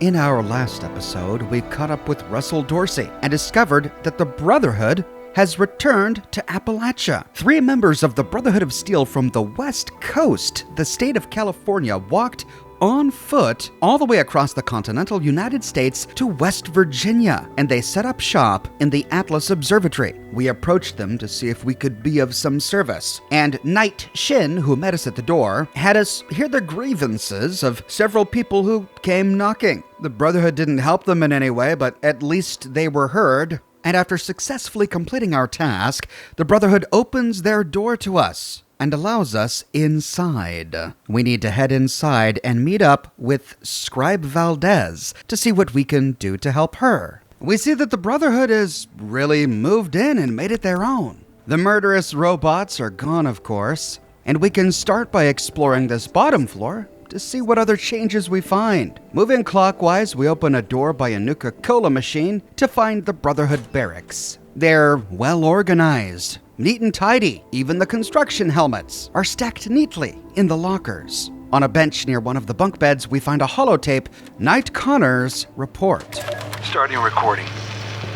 In our last episode, we caught up with Russell Dorsey and discovered that the Brotherhood has returned to Appalachia. 3 members of the Brotherhood of Steel from the West Coast, the state of California, walked on foot all the way across the continental United States to West Virginia, and they set up shop in the Atles Observatory. We approached them to see if we could be of some service, and Knight Shin, who met us at the door, had us hear the grievances of several people who came knocking. The Brotherhood didn't help them in any way, but at least they were heard. And after successfully completing our task, the Brotherhood opens their door to us and allows us inside. We need to head inside and meet up with Scribe Valdez to see what we can do to help her. We see that the Brotherhood has really moved in and made it their own. The murderous robots are gone, of course, and we can start by exploring this bottom floor to see what other changes we find. Moving clockwise, we open a door by a Nuka-Cola machine to find the Brotherhood Barracks. They're well organized, neat and tidy. Even the construction helmets are stacked neatly in the lockers. On a bench near one of the bunk beds, we find a holotape, Knight Connor's report. Starting recording.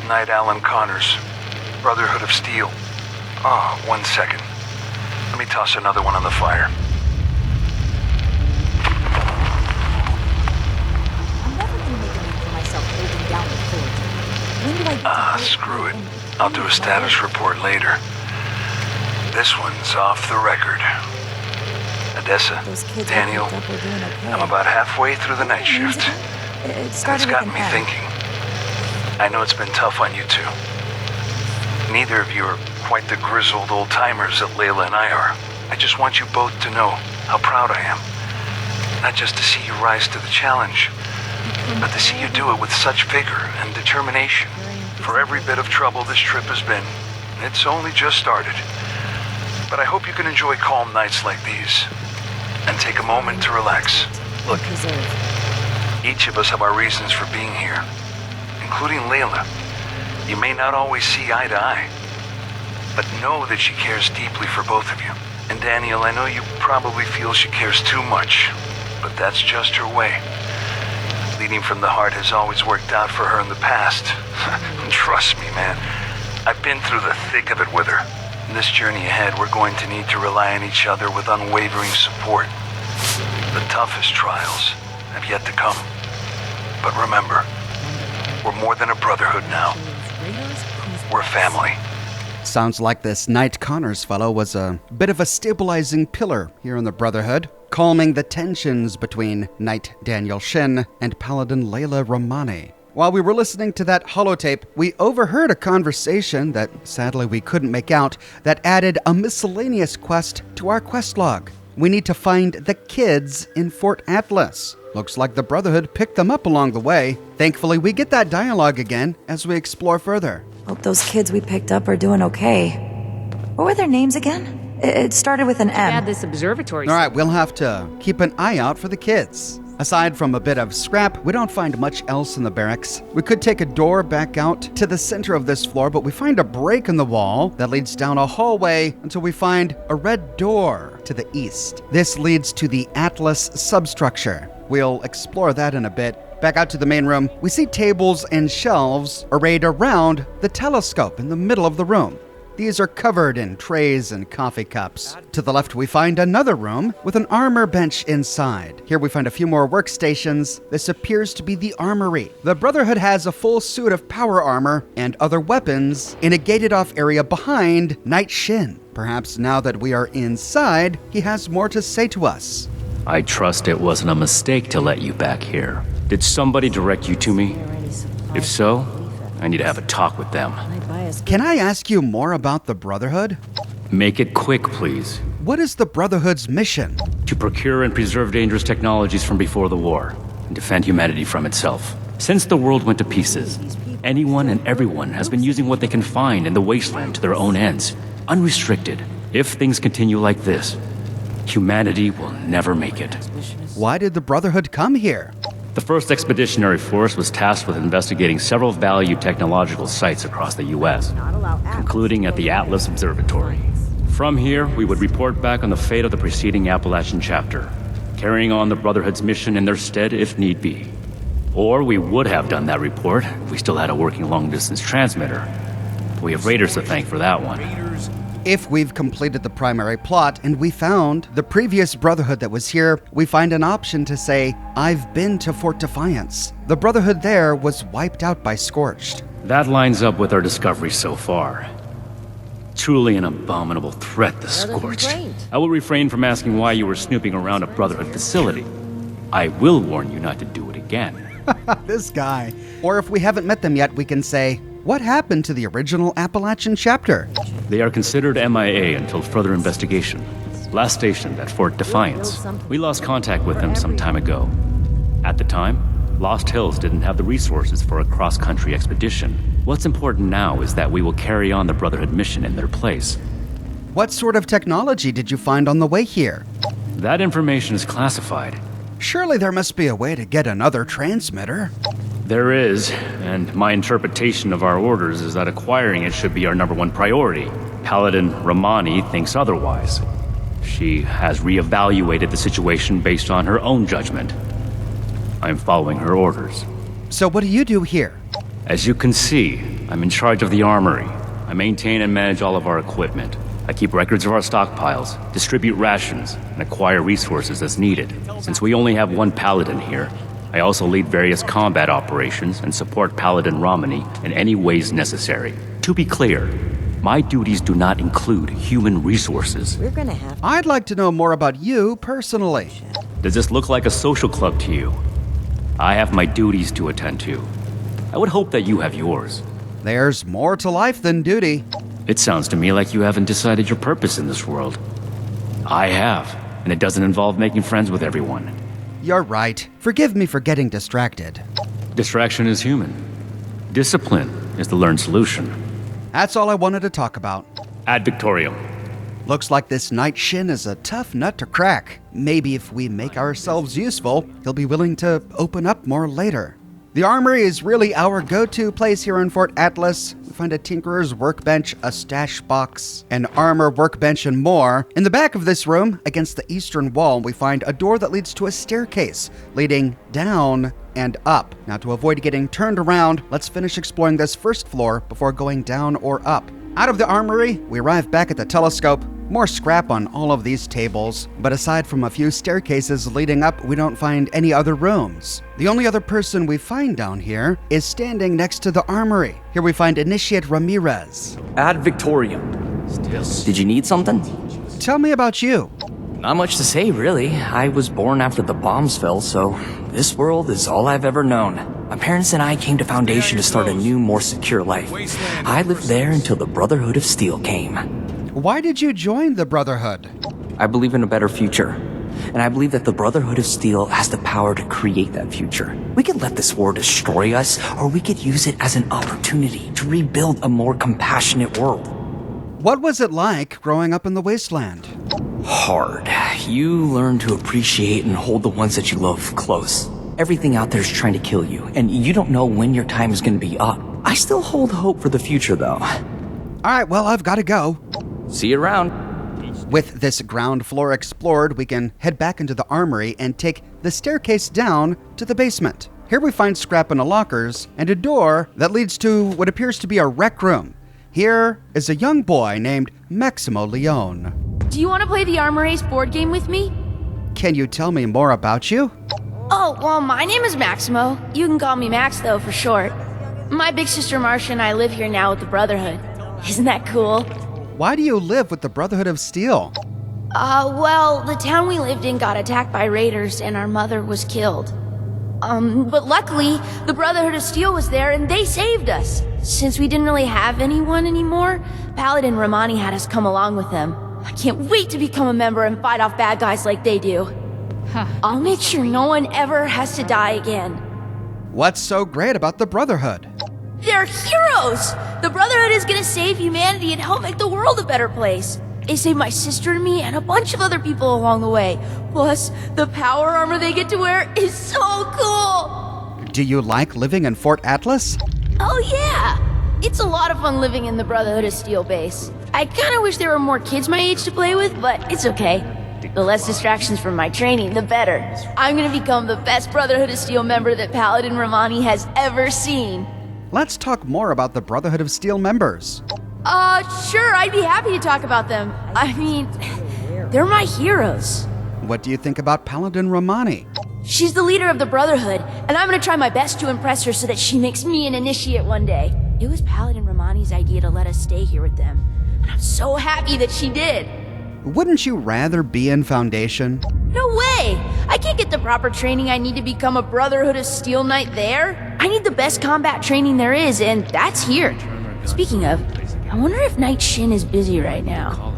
Knight Alan Connors, Brotherhood of Steel. 1 second. Let me toss another one on the fire. I'm never gonna make a name for myself holding down the fort. When do I get to Screw it. I'll do a status report later. This one's off the record. Odessa, Daniel, I'm about halfway through the night shift. It's gotten me thinking. I know it's been tough on you two. Neither of you are quite the grizzled old-timers that Layla and I are. I just want you both to know how proud I am. Not just to see you rise to the challenge, but to see you do it with such vigor and determination. For every bit of trouble this trip has been, it's only just started. But I hope you can enjoy calm nights like these and take a moment to relax. Look, each of us have our reasons for being here, including Layla. You may not always see eye to eye, but know that she cares deeply for both of you. And Daniel, I know you probably feel she cares too much, but that's just her way. Leading from the heart has always worked out for her in the past. Trust me, man. I've been through the thick of it with her. In this journey ahead, we're going to need to rely on each other with unwavering support. The toughest trials have yet to come. But remember, we're more than a brotherhood now. We're family. Sounds like this Knight Connors fellow was a bit of a stabilizing pillar here in the Brotherhood, calming the tensions between Knight Daniel Shin and Paladin Layla Romani. While we were listening to that holotape, we overheard a conversation that sadly we couldn't make out that added a miscellaneous quest to our quest log. We need to find the kids in Fort Atlas. Looks like the Brotherhood picked them up along the way. Thankfully, we get that dialogue again as we explore further. Hope those kids we picked up are doing okay. What were their names again? It started with an M. Add this observatory. All right, we'll have to keep an eye out for the kids. Aside from a bit of scrap, we don't find much else in the barracks. We could take a door back out to the center of this floor, but we find a break in the wall that leads down a hallway until we find a red door to the east. This leads to the Atles Substructure. We'll explore that in a bit. Back out to the main room, we see tables and shelves arrayed around the telescope in the middle of the room. These are covered in trays and coffee cups. To the left, we find another room with an armor bench inside. Here we find a few more workstations. This appears to be the Armory. The Brotherhood has a full suit of power armor and other weapons in a gated-off area behind Knight Shin. Perhaps now that we are inside, he has more to say to us. I trust it wasn't a mistake to let you back here. Did somebody direct you to me? If so, I need to have a talk with them. Can I ask you more about the Brotherhood? Make it quick, please. What is the Brotherhood's mission? To procure and preserve dangerous technologies from before the war, and defend humanity from itself. Since the world went to pieces, anyone and everyone has been using what they can find in the wasteland to their own ends, unrestricted. If things continue like this, humanity will never make it. Why did the Brotherhood come here? The first expeditionary force was tasked with investigating several valued technological sites across the U.S., concluding at the Atles Observatory. From here, we would report back on the fate of the preceding Appalachian chapter, carrying on the Brotherhood's mission in their stead if need be. Or we would have done that report if we still had a working long-distance transmitter. We have raiders to thank for that one. If we've completed the primary plot and we found the previous Brotherhood that was here, we find an option to say, I've been to Fort Defiance. The Brotherhood there was wiped out by Scorched. That lines up with our discovery so far. Truly an abominable threat, the Scorched. I will refrain from asking why you were snooping around a Brotherhood facility. I will warn you not to do it again. This guy. Or if we haven't met them yet, we can say, what happened to the original Appalachian chapter? They are considered MIA until further investigation. Last stationed at Fort Defiance. We lost contact with them some time ago. At the time, Lost Hills didn't have the resources for a cross-country expedition. What's important now is that we will carry on the Brotherhood mission in their place. What sort of technology did you find on the way here? That information is classified. Surely there must be a way to get another transmitter. There is, and my interpretation of our orders is that acquiring it should be our #1 priority. Paladin Romani thinks otherwise. She has reevaluated the situation based on her own judgment. I'm following her orders. So what do you do here? As you can see, I'm in charge of the Armory. I maintain and manage all of our equipment. I keep records of our stockpiles, distribute rations, and acquire resources as needed. Since we only have one Paladin here, I also lead various combat operations and support Paladin Romani in any ways necessary. To be clear, my duties do not include human resources. I'd like to know more about you personally. Does this look like a social club to you? I have my duties to attend to. I would hope that you have yours. There's more to life than duty. It sounds to me like you haven't decided your purpose in this world. I have, and it doesn't involve making friends with everyone. You're right. Forgive me for getting distracted. Distraction is human. Discipline is the learned solution. That's all I wanted to talk about. Ad Victorium. Looks like this Night Shin is a tough nut to crack. Maybe if we make ourselves useful, he'll be willing to open up more later. The Armory is really our go-to place here in Fort Atles. We find a tinkerer's workbench, a stash box, an armor workbench, and more. In the back of this room, against the eastern wall, we find a door that leads to a staircase leading down and up. Now, to avoid getting turned around, let's finish exploring this first floor before going down or up. Out of the Armory, we arrive back at the telescope. More scrap on all of these tables, but aside from a few staircases leading up, we don't find any other rooms. The only other person we find down here is standing next to the Armory. Here we find Initiate Ramirez. Ad Victorium. Did you need something? Tell me about you. Not much to say, really. I was born after the bombs fell, so this world is all I've ever known. My parents and I came to Foundation to start a new, more secure life. I lived there until the Brotherhood of Steel came. Why did you join the Brotherhood? I believe in a better future. And I believe that the Brotherhood of Steel has the power to create that future. We could let this war destroy us, or we could use it as an opportunity to rebuild a more compassionate world. What was it like growing up in the wasteland? Hard. You learn to appreciate and hold the ones that you love close. Everything out there is trying to kill you, and you don't know when your time is going to be up. I still hold hope for the future, though. All right, well, I've got to go. See you around. With this ground floor explored, we can head back into the Armory and take the staircase down to the basement. Here we find scrap in the lockers and a door that leads to what appears to be a rec room. Here is a young boy named Maximo Leone. Do you want to play the Armory's board game with me? Can you tell me more about you? Oh, well, my name is Maximo. You can call me Max, though, for short. My big sister Marcia and I live here now with the Brotherhood. Isn't that cool? Why do you live with the Brotherhood of Steel? Well, the town we lived in got attacked by raiders and our mother was killed. But luckily, the Brotherhood of Steel was there and they saved us. Since we didn't really have anyone anymore, Paladin Romani had us come along with them. I can't wait to become a member and fight off bad guys like they do. I'll make sure no one ever has to die again. What's so great about the Brotherhood? They're heroes! The Brotherhood is gonna save humanity and help make the world a better place. They saved my sister and me and a bunch of other people along the way. Plus, the power armor they get to wear is so cool! Do you like living in Fort Atles? Oh yeah! It's a lot of fun living in the Brotherhood of Steel base. I kinda wish there were more kids my age to play with, but it's okay. The less distractions from my training, the better. I'm gonna become the best Brotherhood of Steel member that Paladin Romani has ever seen. Let's talk more about the Brotherhood of Steel members. Sure, I'd be happy to talk about them. I mean, they're my heroes. What do you think about Paladin Romani? She's the leader of the Brotherhood, and I'm gonna try my best to impress her so that she makes me an initiate one day. It was Paladin Romani's idea to let us stay here with them, and I'm so happy that she did. Wouldn't you rather be in Foundation? No way! I can't get the proper training I need to become a Brotherhood of Steel Knight there. I need the best combat training there is, and that's here. Speaking of, I wonder if Knight Shin is busy right now.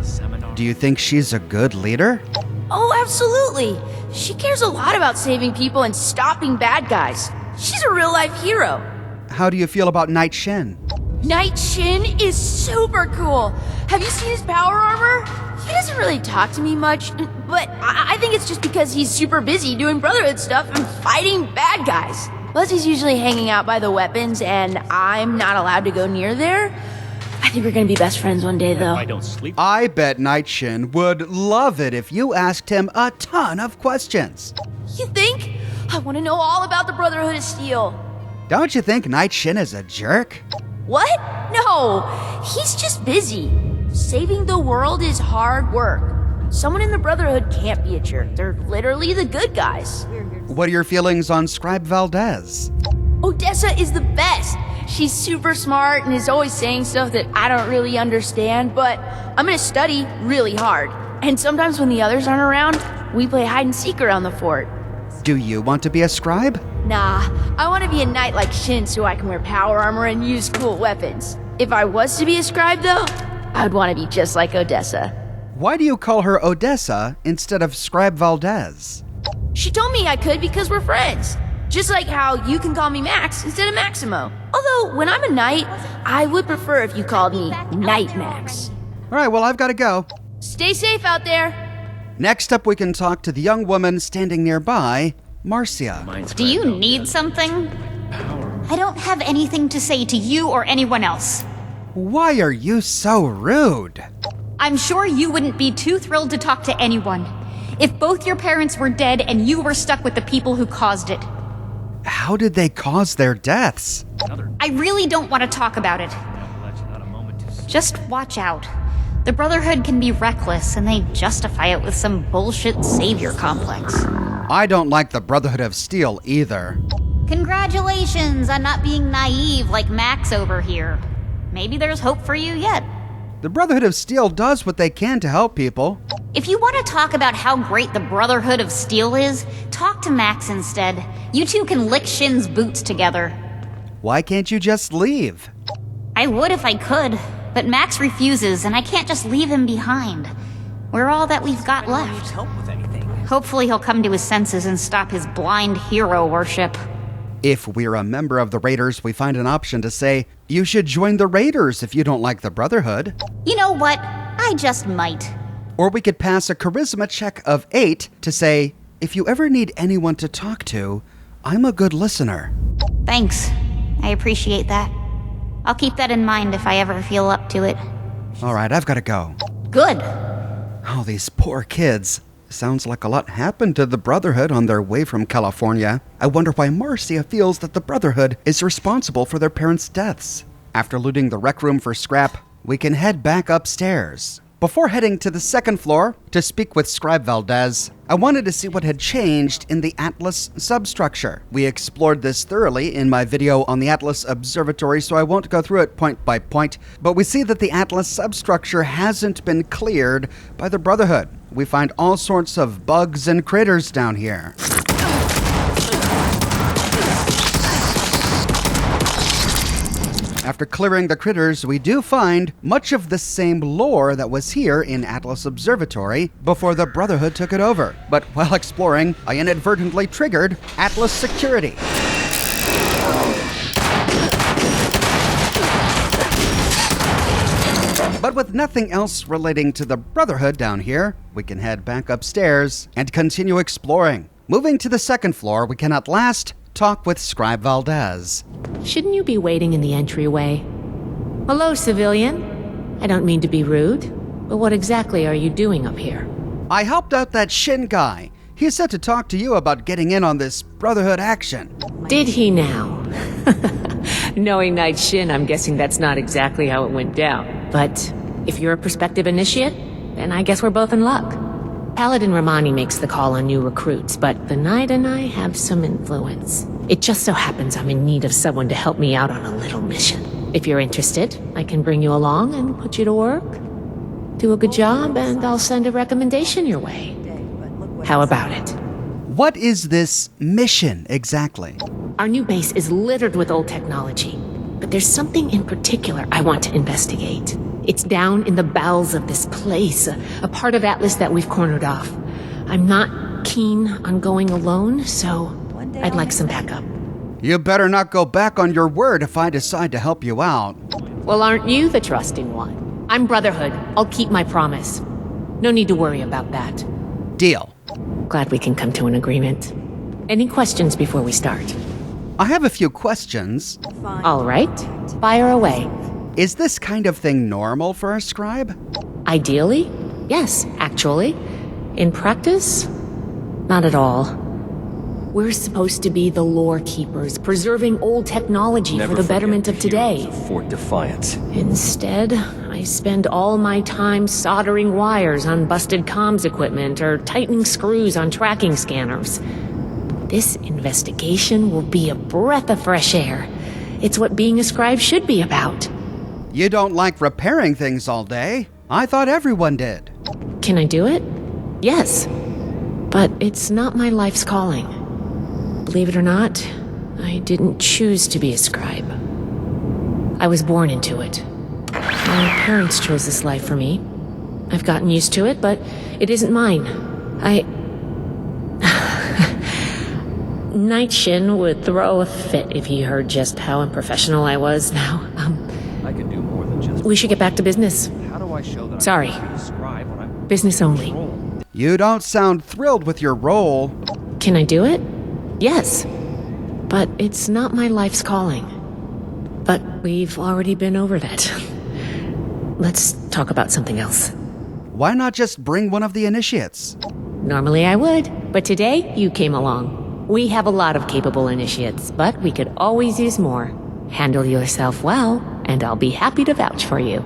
Do you think she's a good leader? Oh, absolutely! She cares a lot about saving people and stopping bad guys. She's a real-life hero. How do you feel about Knight Shin? Knight Shin is super cool. Have you seen his power armor? He doesn't really talk to me much, but I think it's just because he's super busy doing Brotherhood stuff and fighting bad guys. Plus, he's usually hanging out by the weapons, and I'm not allowed to go near there. I think we're gonna be best friends one day, though. I bet Knight Shin would love it if you asked him a ton of questions. You think? I want to know all about the Brotherhood of Steel. Don't you think Knight Shin is a jerk? What? No, he's just busy. Saving the world is hard work. Someone in the Brotherhood can't be a jerk. They're literally the good guys. What are your feelings on Scribe Valdez? Odessa is the best. She's super smart and is always saying stuff that I don't really understand, but I'm gonna study really hard. And sometimes when the others aren't around, we play hide and seek around the fort. Do you want to be a scribe? Nah, I want to be a knight like Shin so I can wear power armor and use cool weapons. If I was to be a scribe, though, I would want to be just like Odessa. Why do you call her Odessa instead of Scribe Valdez? She told me I could because we're friends. Just like how you can call me Max instead of Maximo. Although, when I'm a knight, I would prefer if you called me Knight Max. All right, well, I've got to go. Stay safe out there. Next up, we can talk to the young woman standing nearby, Marcia. Do you need something? I don't have anything to say to you or anyone else. Why are you so rude? I'm sure you wouldn't be too thrilled to talk to anyone if both your parents were dead and you were stuck with the people who caused it. How did they cause their deaths? I really don't want to talk about it. Just watch out. The Brotherhood can be reckless, and they justify it with some bullshit savior complex. I don't like the Brotherhood of Steel either. Congratulations on not being naive like Max over here. Maybe there's hope for you yet. The Brotherhood of Steel does what they can to help people. If you want to talk about how great the Brotherhood of Steel is, talk to Max instead. You two can lick Shin's boots together. Why can't you just leave? I would if I could, but Max refuses, and I can't just leave him behind. We're all that we've got left. Hopefully he'll come to his senses and stop his blind hero worship. If we're a member of the Raiders, we find an option to say, you should join the Raiders if you don't like the Brotherhood. You know what? I just might. Or we could pass a charisma check of 8 to say, if you ever need anyone to talk to, I'm a good listener. Thanks. I appreciate that. I'll keep that in mind if I ever feel up to it. All right, I've got to go. Good. Oh, these poor kids. Sounds like a lot happened to the Brotherhood on their way from California. I wonder why Marcia feels that the Brotherhood is responsible for their parents' deaths. After looting the rec room for scrap, we can head back upstairs. Before heading to the second floor to speak with Scribe Valdez, I wanted to see what had changed in the Atles substructure. We explored this thoroughly in my video on the Atles Observatory, so I won't go through it point by point, but we see that the Atles substructure hasn't been cleared by the Brotherhood. We find all sorts of bugs and critters down here. After clearing the critters, we do find much of the same lore that was here in Atles Observatory before the Brotherhood took it over. But while exploring, I inadvertently triggered Atles security. But with nothing else relating to the Brotherhood down here, we can head back upstairs and continue exploring. Moving to the second floor, we can at last talk with Scribe Valdez. Shouldn't you be waiting in the entryway? Hello, civilian. I don't mean to be rude, but what exactly are you doing up here? I helped out that Shin guy. He said to talk to you about getting in on this Brotherhood action. Did he now? Knowing Knight Shin, I'm guessing that's not exactly how it went down. But if you're a prospective initiate, then I guess we're both in luck. Paladin Romani makes the call on new recruits, but the Knight and I have some influence. It just so happens I'm in need of someone to help me out on a little mission. If you're interested, I can bring you along and put you to work. Do a good job, and I'll send a recommendation your way. How about it? What is this mission exactly? Our new base is littered with old technology, but there's something in particular I want to investigate. It's down in the bowels of this place, a part of Atlas that we've cornered off. I'm not keen on going alone, so I'd like some backup. You better not go back on your word if I decide to help you out. Well, aren't you the trusting one? I'm Brotherhood. I'll keep my promise. No need to worry about that. Deal. Glad we can come to an agreement. Any questions before we start? I have a few questions. All right. Fire away. Is this kind of thing normal for a scribe? Ideally, yes, actually. In practice, not at all. We're supposed to be the lore keepers, preserving old technology for the betterment of today. Fort Defiance. Instead, I spend all my time soldering wires on busted comms equipment or tightening screws on tracking scanners. This investigation will be a breath of fresh air. It's what being a scribe should be about. You don't like repairing things all day. I thought everyone did. Can I do it? Yes. But it's not my life's calling. Believe it or not, I didn't choose to be a scribe. I was born into it. My parents chose this life for me. I've gotten used to it, but it isn't mine. Knight Shin would throw a fit if he heard just how unprofessional I was now. I can do more than just... We should get back to business. How do I show that Sorry. I'm a scribe when I'm... Business only. You don't sound thrilled with your role. Can I do it? Yes. But it's not my life's calling. But we've already been over that. Let's talk about something else. Why not just bring one of the initiates? Normally I would, but today you came along. We have a lot of capable initiates, but we could always use more. Handle yourself well, and I'll be happy to vouch for you.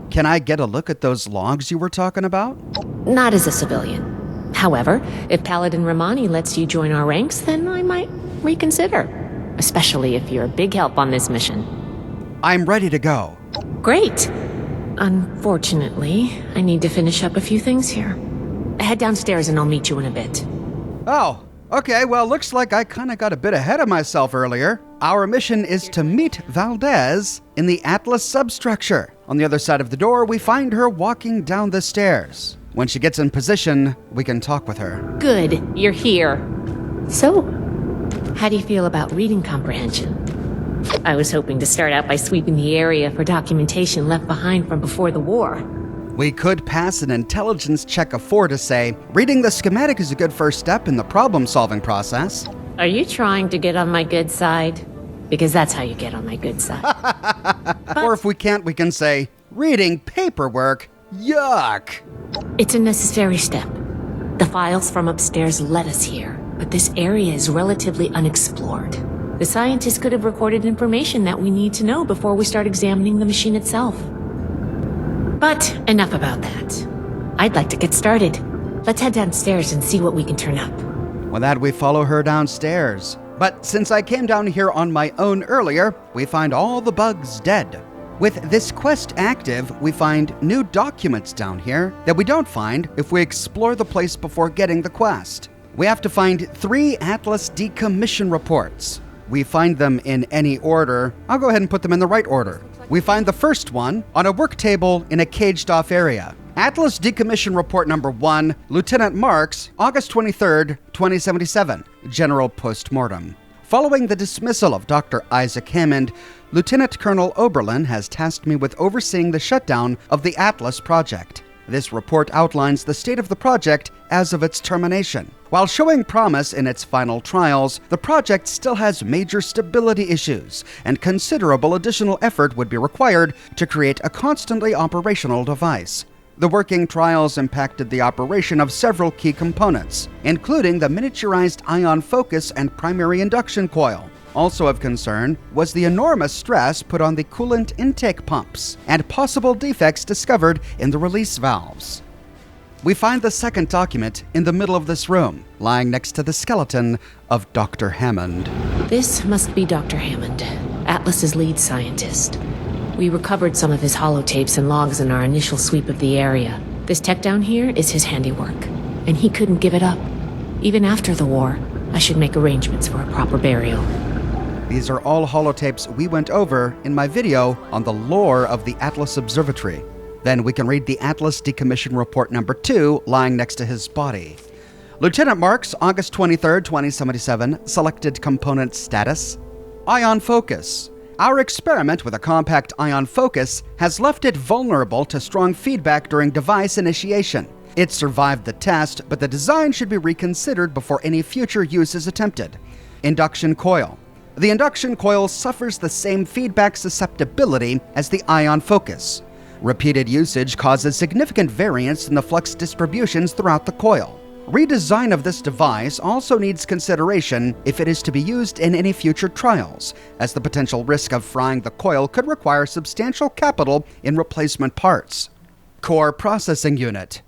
Can I get a look at those logs you were talking about? Not as a civilian. However, if Paladin Romani lets you join our ranks, then I might reconsider. Especially if you're a big help on this mission. I'm ready to go. Great. Unfortunately, I need to finish up a few things here. Head downstairs and I'll meet you in a bit. Oh, okay, well, looks like I kind of got a bit ahead of myself earlier. Our mission is to meet Valdez in the Atles substructure. On the other side of the door, we find her walking down the stairs. When she gets in position, we can talk with her. Good, you're here. So, how do you feel about reading comprehension? I was hoping to start out by sweeping the area for documentation left behind from before the war. We could pass an intelligence check of 4 to say, reading the schematic is a good first step in the problem-solving process. Are you trying to get on my good side? Because that's how you get on my good side. Or if we can't, we can say, reading paperwork, yuck! It's a necessary step. The files from upstairs led us here, but this area is relatively unexplored. The scientists could have recorded information that we need to know before we start examining the machine itself. But enough about that. I'd like to get started. Let's head downstairs and see what we can turn up. With that, we follow her downstairs. But since I came down here on my own earlier, we find all the bugs dead. With this quest active, we find new documents down here that we don't find if we explore the place before getting the quest. We have to find 3 Atlas decommission reports. We find them in any order. I'll go ahead and put them in the right order. We find the first one on a work table in a caged-off area. Atlas Decommission Report Number 1, Lieutenant Marks, August 23rd, 2077, General Postmortem. Following the dismissal of Dr. Isaac Hammond, Lieutenant Colonel Oberlin has tasked me with overseeing the shutdown of the Atlas project. This report outlines the state of the project as of its termination. While showing promise in its final trials, the project still has major stability issues, and considerable additional effort would be required to create a constantly operational device. The working trials impacted the operation of several key components, including the miniaturized ion focus and primary induction coil. Also of concern was the enormous stress put on the coolant intake pumps and possible defects discovered in the release valves. We find the second document in the middle of this room, lying next to the skeleton of Dr. Hammond. This must be Dr. Hammond, Atlas's lead scientist. We recovered some of his holotapes and logs in our initial sweep of the area. This tech down here is his handiwork, and he couldn't give it up. Even after the war, I should make arrangements for a proper burial. These are all holotapes we went over in my video on the lore of the Atles Observatory. Then we can read the Atles Decommission Report number 2 lying next to his body. Lieutenant Marks, August 23, 2077, selected component status. Ion focus. Our experiment with a compact ion focus has left it vulnerable to strong feedback during device initiation. It survived the test, but the design should be reconsidered before any future use is attempted. Induction coil. The induction coil suffers the same feedback susceptibility as the ion focus. Repeated usage causes significant variance in the flux distributions throughout the coil. Redesign of this device also needs consideration if it is to be used in any future trials, as the potential risk of frying the coil could require substantial capital in replacement parts. Core Processing Unit.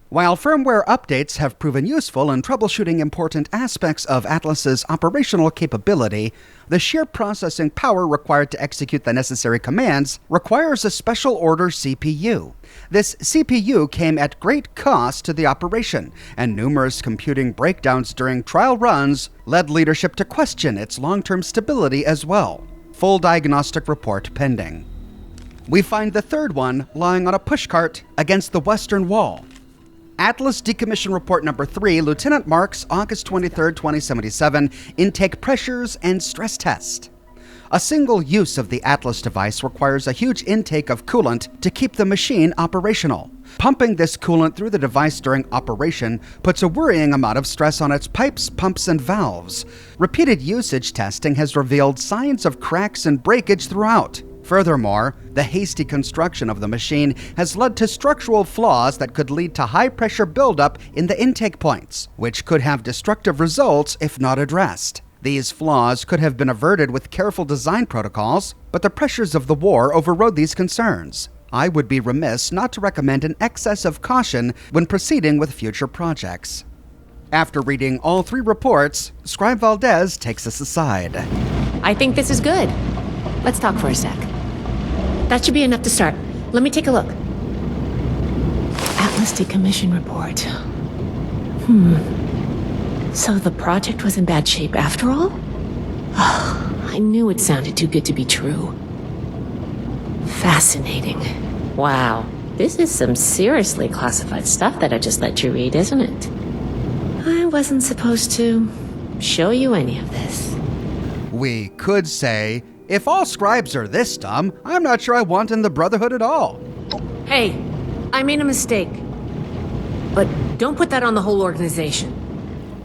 While firmware updates have proven useful in troubleshooting important aspects of Atlas's operational capability, the sheer processing power required to execute the necessary commands requires a special order CPU. This CPU came at great cost to the operation, and numerous computing breakdowns during trial runs led leadership to question its long-term stability as well. Full diagnostic report pending. We find the third one lying on a pushcart against the western wall. Atlas Decommission Report number 3, Lieutenant Marks, August 23, 2077, intake pressures and stress test. A single use of the Atlas device requires a huge intake of coolant to keep the machine operational. Pumping this coolant through the device during operation puts a worrying amount of stress on its pipes, pumps, and valves. Repeated usage testing has revealed signs of cracks and breakage throughout. Furthermore, the hasty construction of the machine has led to structural flaws that could lead to high-pressure buildup in the intake points, which could have destructive results if not addressed. These flaws could have been averted with careful design protocols, but the pressures of the war overrode these concerns. I would be remiss not to recommend an excess of caution when proceeding with future projects. After reading all 3 reports, Scribe Valdez takes us aside. I think this is good. Let's talk for a sec. That should be enough to start. Let me take a look. Atlas Decommission Report. So the project was in bad shape after all? I knew it sounded too good to be true. Fascinating. Wow. This is some seriously classified stuff that I just let you read, isn't it? I wasn't supposed to show you any of this. We could say, if all scribes are this dumb, I'm not sure I want in the Brotherhood at all. Hey, I made a mistake. But don't put that on the whole organization.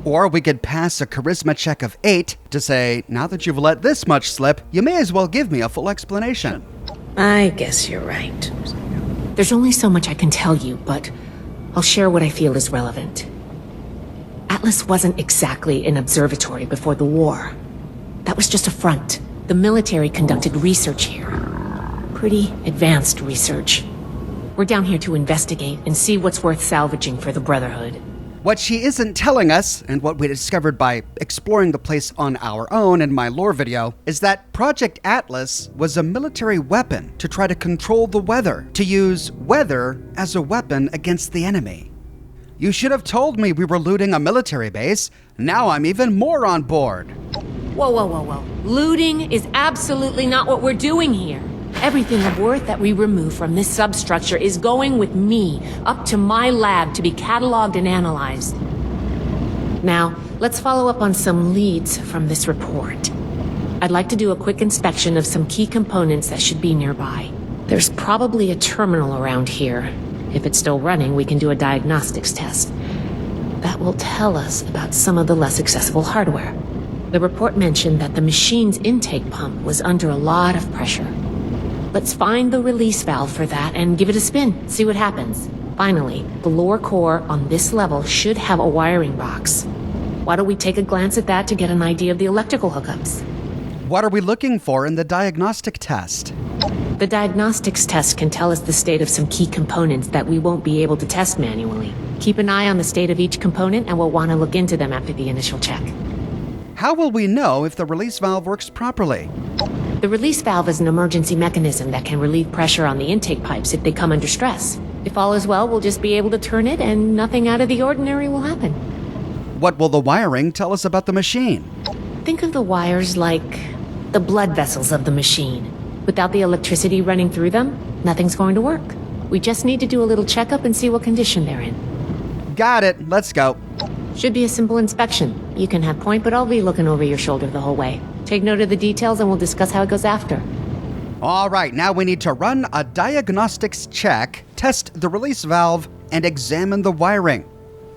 Or we could pass a charisma check of 8 to say, now that you've let this much slip, you may as well give me a full explanation. I guess you're right. There's only so much I can tell you, but I'll share what I feel is relevant. Atlas wasn't exactly an observatory before the war. That was just a front. The military conducted research here. Pretty advanced research. We're down here to investigate and see what's worth salvaging for the Brotherhood. What she isn't telling us, and what we discovered by exploring the place on our own in my lore video, is that Project Atlas was a military weapon to try to control the weather, to use weather as a weapon against the enemy. You should have told me we were looting a military base. Now I'm even more on board. Whoa. Looting is absolutely not what we're doing here. Everything of worth that we remove from this substructure is going with me, up to my lab to be cataloged and analyzed. Now, let's follow up on some leads from this report. I'd like to do a quick inspection of some key components that should be nearby. There's probably a terminal around here. If it's still running, we can do a diagnostics test. That will tell us about some of the less accessible hardware. The report mentioned that the machine's intake pump was under a lot of pressure. Let's find the release valve for that and give it a spin, see what happens. Finally, the lower core on this level should have a wiring box. Why don't we take a glance at that to get an idea of the electrical hookups? What are we looking for in the diagnostic test? The diagnostics test can tell us the state of some key components that we won't be able to test manually. Keep an eye on the state of each component and we'll want to look into them after the initial check. How will we know if the release valve works properly? The release valve is an emergency mechanism that can relieve pressure on the intake pipes if they come under stress. If all is well, we'll just be able to turn it and nothing out of the ordinary will happen. What will the wiring tell us about the machine? Think of the wires like the blood vessels of the machine. Without the electricity running through them, nothing's going to work. We just need to do a little checkup and see what condition they're in. Got it. Let's go. Should be a simple inspection. You can have point, but I'll be looking over your shoulder the whole way. Take note of the details and we'll discuss how it goes after. All right, now we need to run a diagnostics check, test the release valve, and examine the wiring.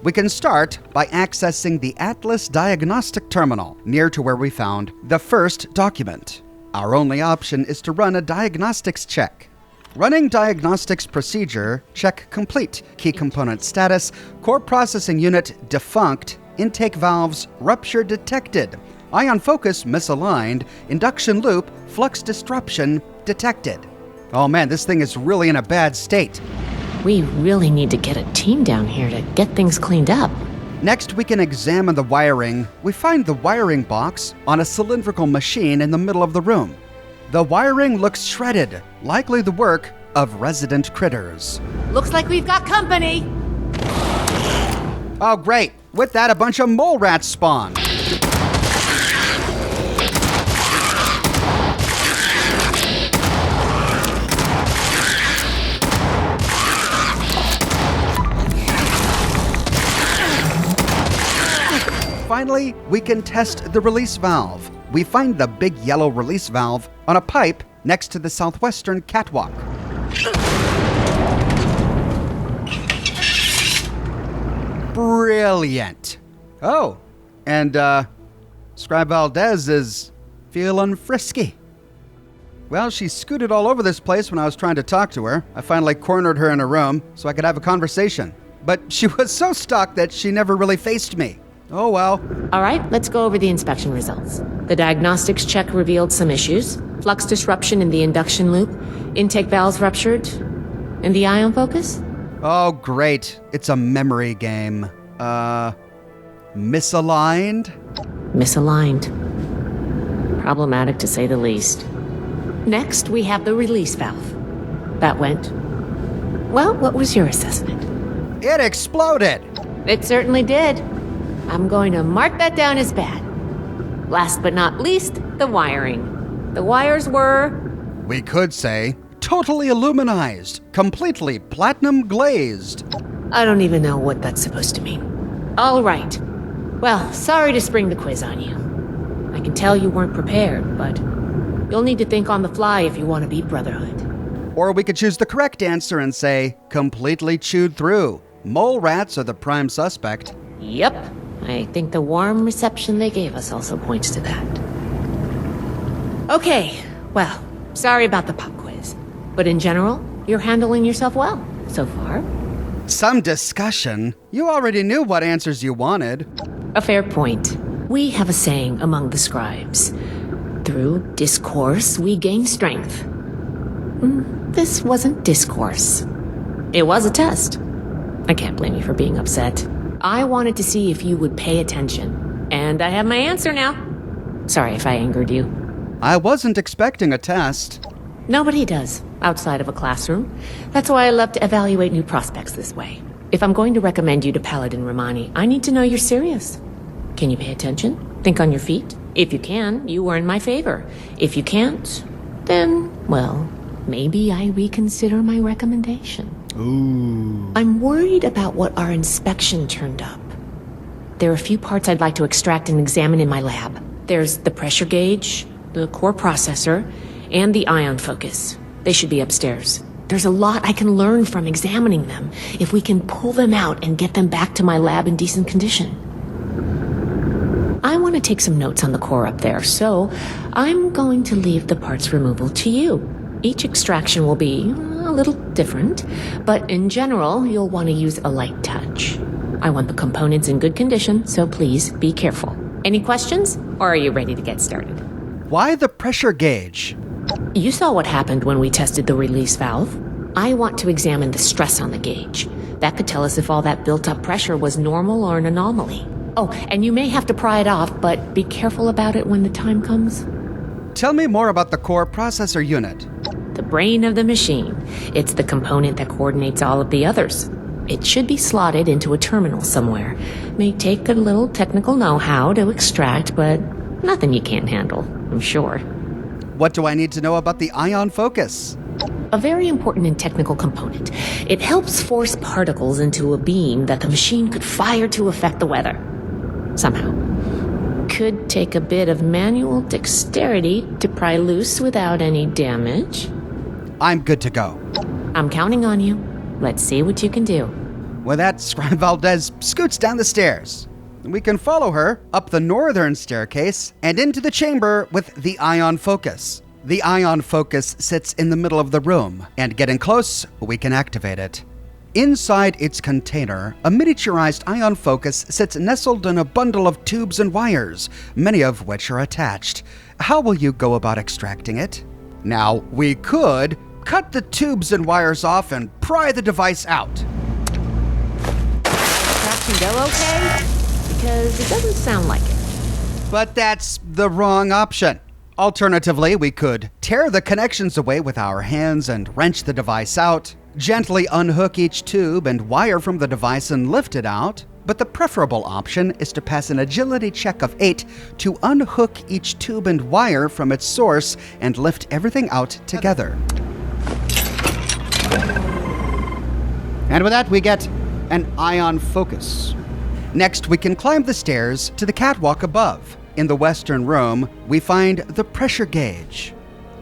We can start by accessing the Atles diagnostic terminal, near to where we found the first document. Our only option is to run a diagnostics check. Running diagnostics procedure, check complete, key component status, core processing unit defunct, intake valves rupture detected, ion focus misaligned, induction loop flux disruption detected. Oh man, this thing is really in a bad state. We really need to get a team down here to get things cleaned up. Next, we can examine the wiring. We find the wiring box on a cylindrical machine in the middle of the room. The wiring looks shredded, likely the work of resident critters. Looks like we've got company! Oh great, with that a bunch of mole rats spawn. Finally, we can test the release valve. We find the big yellow release valve on a pipe next to the southwestern catwalk. Brilliant. Oh, and Scribe Valdez is feeling frisky. Well, she scooted all over this place when I was trying to talk to her. I finally cornered her in a room so I could have a conversation. But she was so stuck that she never really faced me. Oh well. All right, let's go over the inspection results. The diagnostics check revealed some issues. Flux disruption in the induction loop, intake valves ruptured, and the ion focus? Oh great, it's a memory game. Misaligned? Misaligned. Problematic to say the least. Next, we have the release valve. That went... Well, what was your assessment? It exploded! It certainly did. I'm going to mark that down as bad. Last but not least, the wiring. The wires were... We could say, totally illuminized, completely platinum glazed. I don't even know what that's supposed to mean. All right. Well, sorry to spring the quiz on you. I can tell you weren't prepared, but you'll need to think on the fly if you want to beat Brotherhood. Or we could choose the correct answer and say, completely chewed through. Mole rats are the prime suspect. Yep. I think the warm reception they gave us also points to that. Okay, well, sorry about the pop quiz. But in general, you're handling yourself well, so far. Some discussion. You already knew what answers you wanted. A fair point. We have a saying among the scribes. Through discourse, we gain strength. This wasn't discourse. It was a test. I can't blame you for being upset. I wanted to see if you would pay attention. And I have my answer now. Sorry if I angered you. I wasn't expecting a test. Nobody does, outside of a classroom. That's why I love to evaluate new prospects this way. If I'm going to recommend you to Paladin Romani, I need to know you're serious. Can you pay attention? Think on your feet? If you can, you are in my favor. If you can't, then, well, maybe I reconsider my recommendation. Ooh. I'm worried about what our inspection turned up. There are a few parts I'd like to extract and examine in my lab. There's the pressure gauge, the core processor, and the ion focus. They should be upstairs. There's a lot I can learn from examining them if we can pull them out and get them back to my lab in decent condition. I want to take some notes on the core up there, so I'm going to leave the parts removal to you. Each extraction will be A little different, but in general, you'll want to use a light touch. I want the components in good condition, so please be careful. Any questions, or are you ready to get started? Why the pressure gauge? You saw what happened when we tested the release valve. I want to examine the stress on the gauge. That could tell us if all that built-up pressure was normal or an anomaly. Oh, and you may have to pry it off, but be careful about it when the time comes. Tell me more about the core processor unit. The brain of the machine. It's the component that coordinates all of the others. It should be slotted into a terminal somewhere. May take a little technical know-how to extract, but nothing you can't handle, I'm sure. What do I need to know about the ion focus? A very important and technical component. It helps force particles into a beam that the machine could fire to affect the weather. Somehow. Could take a bit of manual dexterity to pry loose without any damage. I'm good to go. I'm counting on you. Let's see what you can do. With that, Scribe Valdez scoots down the stairs. We can follow her up the northern staircase and into the chamber with the ion focus. The ion focus sits in the middle of the room, and getting close, we can activate it. Inside its container, a miniaturized ion focus sits nestled in a bundle of tubes and wires, many of which are attached. How will you go about extracting it? Now, we could cut the tubes and wires off and pry the device out. Extraction go okay? Because it doesn't sound like it. But that's the wrong option. Alternatively, we could tear the connections away with our hands and wrench the device out, gently unhook each tube and wire from the device and lift it out. But the preferable option is to pass an agility check of 8 to unhook each tube and wire from its source and lift everything out together. And with that, we get an ion focus. Next, we can climb the stairs to the catwalk above. In the western room, we find the pressure gauge.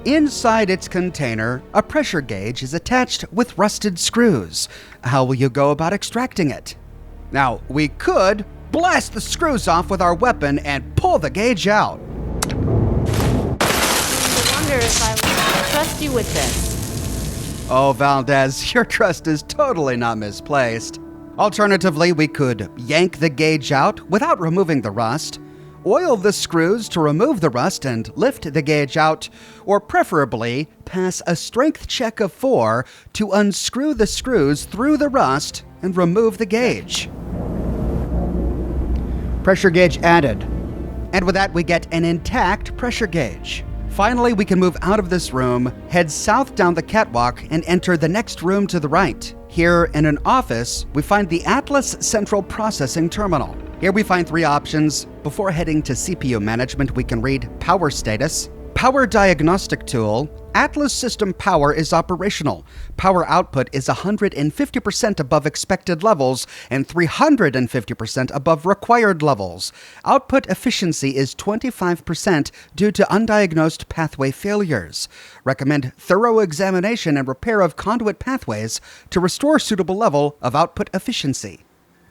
Inside its container, a pressure gauge is attached with rusted screws. How will you go about extracting it? Now, we could blast the screws off with our weapon and pull the gauge out. I wonder if I would trust you with this. Oh, Valdez, your trust is totally not misplaced. Alternatively, we could yank the gauge out without removing the rust, oil the screws to remove the rust and lift the gauge out, or preferably pass a strength check of 4 to unscrew the screws through the rust and remove the gauge. Pressure gauge added. And with that, we get an intact pressure gauge. Finally, we can move out of this room, head south down the catwalk, and enter the next room to the right. Here, in an office, we find the Atles Central Processing Terminal. Here we find 3 options. Before heading to CPU management, we can read Power Status, Power Diagnostic Tool. Atles system power is operational. Power output is 150% above expected levels and 350% above required levels. Output efficiency is 25% due to undiagnosed pathway failures. Recommend thorough examination and repair of conduit pathways to restore suitable level of output efficiency.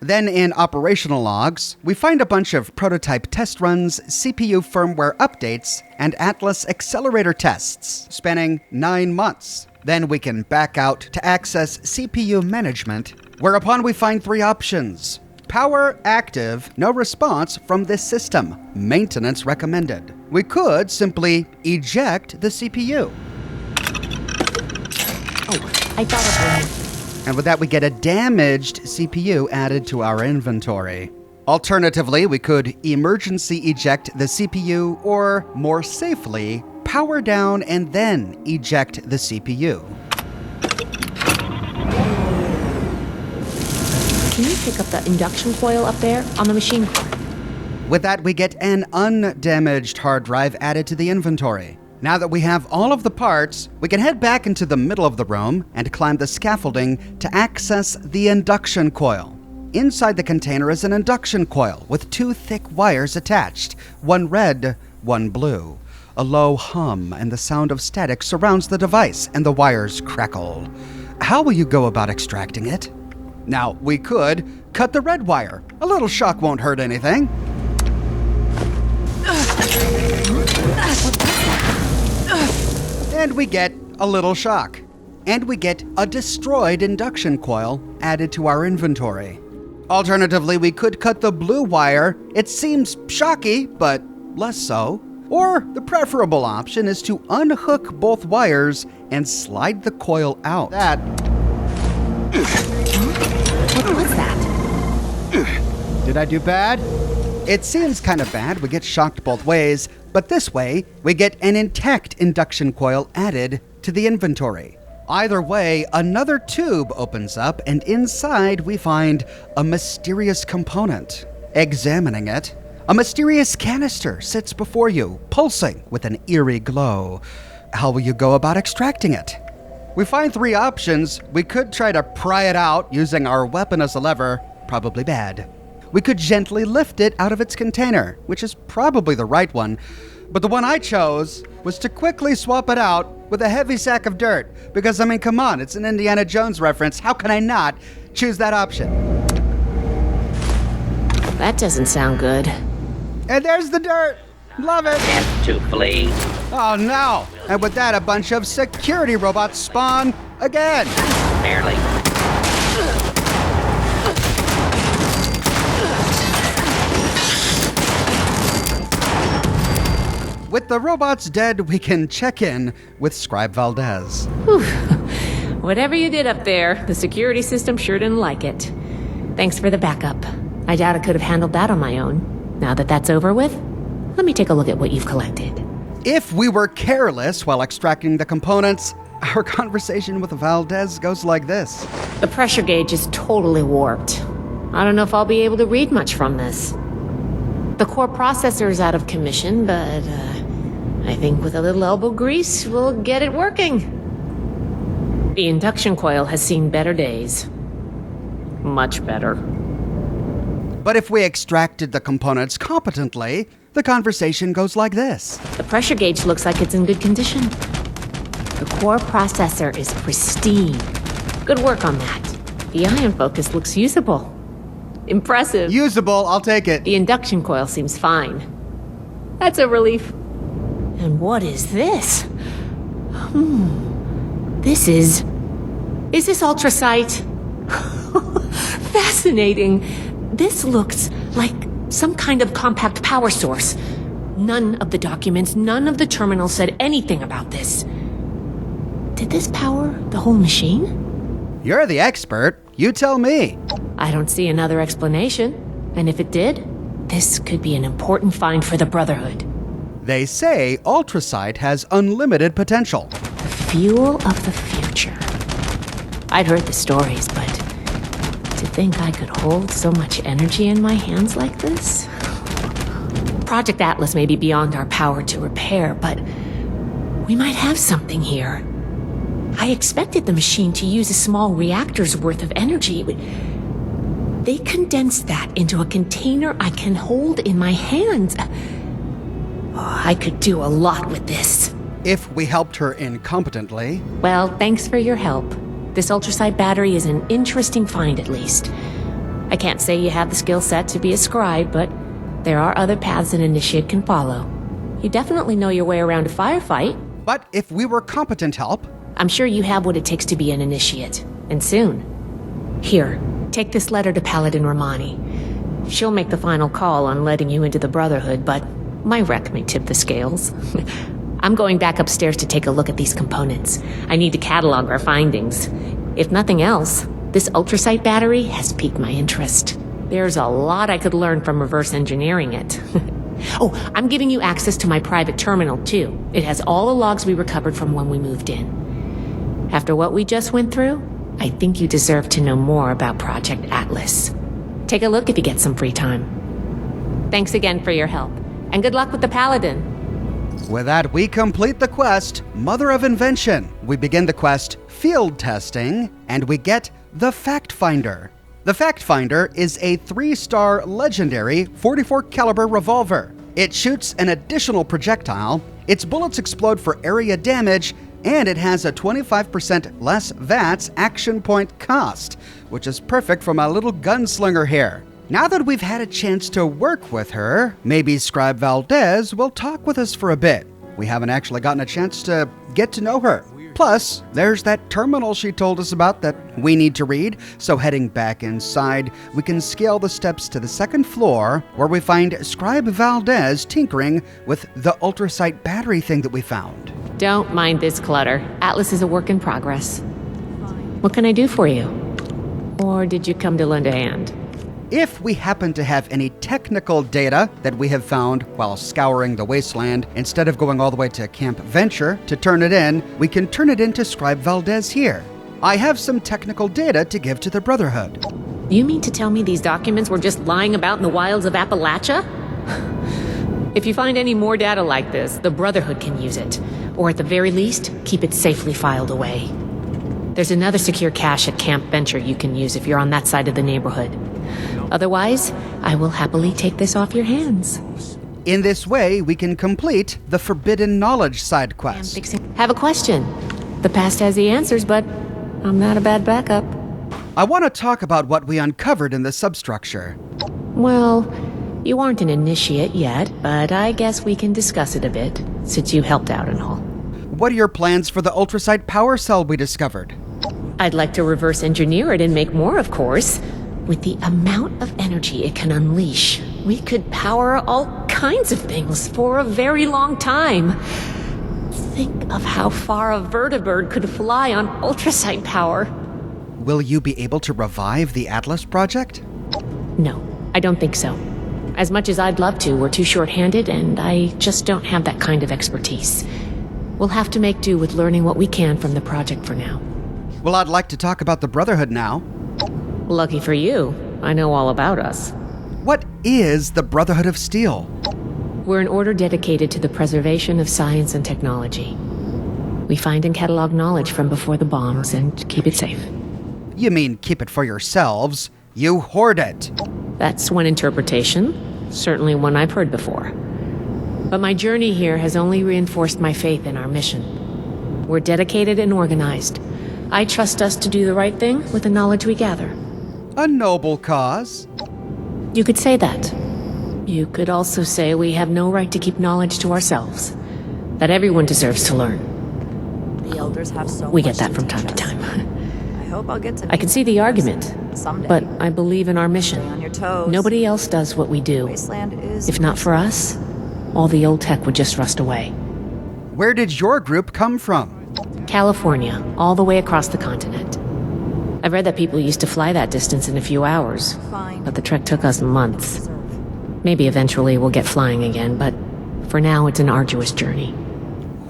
Then in operational logs, we find a bunch of prototype test runs, CPU firmware updates, and Atlas accelerator tests spanning 9 months. Then we can back out to access CPU management, whereupon we find 3 options. Power active, no response from this system. Maintenance recommended. We could simply eject the CPU. Oh, I thought of one. And with that, we get a damaged CPU added to our inventory. Alternatively, we could emergency eject the CPU, or more safely, power down and then eject the CPU. Can you pick up the induction coil up there on the machine card? With that, we get an undamaged hard drive added to the inventory. Now that we have all of the parts, we can head back into the middle of the room and climb the scaffolding to access the induction coil. Inside the container is an induction coil with 2 thick wires attached, one red, one blue. A low hum and the sound of static surrounds the device, and the wires crackle. How will you go about extracting it? Now, we could cut the red wire. A little shock won't hurt anything. And we get a little shock. and we get a destroyed induction coil added to our inventory. Alternatively, we could cut the blue wire. It seems shocky, but less so. Or the preferable option is to unhook both wires and slide the coil out. What was that? Did I do bad? It seems kind of bad. We get shocked both ways, but this way, we get an intact induction coil added to the inventory. Either way, another tube opens up, and inside we find a mysterious component. Examining it, a mysterious canister sits before you, pulsing with an eerie glow. How will you go about extracting it? We find 3 options. We could try to pry it out using our weapon as a lever, probably bad. We could gently lift it out of its container, which is probably the right one, but the one I chose was to quickly swap it out with a heavy sack of dirt, because I mean, come on, it's an Indiana Jones reference. How can I not choose that option? That doesn't sound good. And there's the dirt. Love it. Have to flee. Oh no. And with that, a bunch of security robots spawn again. Barely. With the robots dead, we can check in with Scribe Valdez. Whew. Whatever you did up there, the security system sure didn't like it. Thanks for the backup. I doubt I could have handled that on my own. Now that that's over with, let me take a look at what you've collected. If we were careless while extracting the components, our conversation with Valdez goes like this. The pressure gauge is totally warped. I don't know if I'll be able to read much from this. The core processor is out of commission, but I think with a little elbow grease, we'll get it working. The induction coil has seen better days. Much better. But if we extracted the components competently, the conversation goes like this. The pressure gauge looks like it's in good condition. The core processor is pristine. Good work on that. The ion focus looks usable. Impressive. Usable, I'll take it. The induction coil seems fine. That's a relief. And what is this? This is this ultrasight? Fascinating. This looks like some kind of compact power source. None of the documents, none of the terminals said anything about this. Did this power the whole machine? You're the expert. You tell me. I don't see another explanation. And if it did, this could be an important find for the Brotherhood. They say ultrasight has unlimited potential. The fuel of the future. I'd heard the stories, but to think I could hold so much energy in my hands like this? Project Atles may be beyond our power to repair, but we might have something here. I expected the machine to use a small reactor's worth of energy. They condensed that into a container I can hold in my hands. I could do a lot with this. If we helped her incompetently. Well, thanks for your help. This ultrasight battery is an interesting find, at least. I can't say you have the skill set to be a scribe, but there are other paths an initiate can follow. You definitely know your way around a firefight. But if we were competent help... I'm sure you have what it takes to be an initiate. And soon. Here, take this letter to Paladin Romani. She'll make the final call on letting you into the Brotherhood, but my wreck may tip the scales. I'm going back upstairs to take a look at these components. I need to catalog our findings. If nothing else, this ultrasight battery has piqued my interest. There's a lot I could learn from reverse engineering it. Oh, I'm giving you access to my private terminal, too. It has all the logs we recovered from when we moved in. After what we just went through, I think you deserve to know more about Project Atles. Take a look if you get some free time. Thanks again for your help, and good luck with the Paladin. With that, we complete the quest, Mother of Invention. We begin the quest, Field Testing, and we get the Fact Finder. The Fact Finder is a 3-star legendary 44 caliber revolver. It shoots an additional projectile, its bullets explode for area damage, and it has a 25% less VATS action point cost, which is perfect for my little gunslinger here. Now that we've had a chance to work with her, maybe Scribe Valdez will talk with us for a bit. We haven't actually gotten a chance to get to know her. Plus, there's that terminal she told us about that we need to read, so heading back inside, we can scale the steps to the second floor where we find Scribe Valdez tinkering with the ultrasight battery thing that we found. Don't mind this clutter. Atlas is a work in progress. What can I do for you? Or did you come to lend a hand? If we happen to have any technical data that we have found while scouring the wasteland, instead of going all the way to Camp Venture to turn it in, we can turn it into Scribe Valdez here. I have some technical data to give to the Brotherhood. You mean to tell me these documents were just lying about in the wilds of Appalachia? If you find any more data like this, the Brotherhood can use it. Or at the very least, keep it safely filed away. There's another secure cache at Camp Venture you can use if you're on that side of the neighborhood. Otherwise, I will happily take this off your hands. In this way, we can complete the Forbidden Knowledge side quest. Have a question. The past has the answers, but I'm not a bad backup. I want to talk about what we uncovered in the substructure. Well, you aren't an initiate yet, but I guess we can discuss it a bit, since you helped out and all. What are your plans for the ultrasight power cell we discovered? I'd like to reverse engineer it and make more, of course. With the amount of energy it can unleash, we could power all kinds of things for a very long time. Think of how far a vertibird could fly on ultrasight power. Will you be able to revive the Atles project? No, I don't think so. As much as I'd love to, we're too short-handed, and I just don't have that kind of expertise. We'll have to make do with learning what we can from the project for now. Well, I'd like to talk about the Brotherhood now. Lucky for you, I know all about us. What is the Brotherhood of Steel? We're an order dedicated to the preservation of science and technology. We find and catalog knowledge from before the bombs and keep it safe. You mean keep it for yourselves? You hoard it. That's one interpretation, certainly one I've heard before. But my journey here has only reinforced my faith in our mission. We're dedicated and organized. I trust us to do the right thing with the knowledge we gather. A noble cause. You could say that. You could also say we have no right to keep knowledge to ourselves. That everyone deserves to learn. The elders have so We much get that to from teach time to us. time. I hope I'll get to I can see the argument, someday. but I believe in our mission. Stay on your toes. Nobody else does what we do. Wasteland is If not for us, all the old tech would just rust away. Where did your group come from? California, all the way across the continent. I've read that people used to fly that distance in a few hours, fine. but the trek took us months. Maybe eventually we'll get flying again, but for now it's an arduous journey.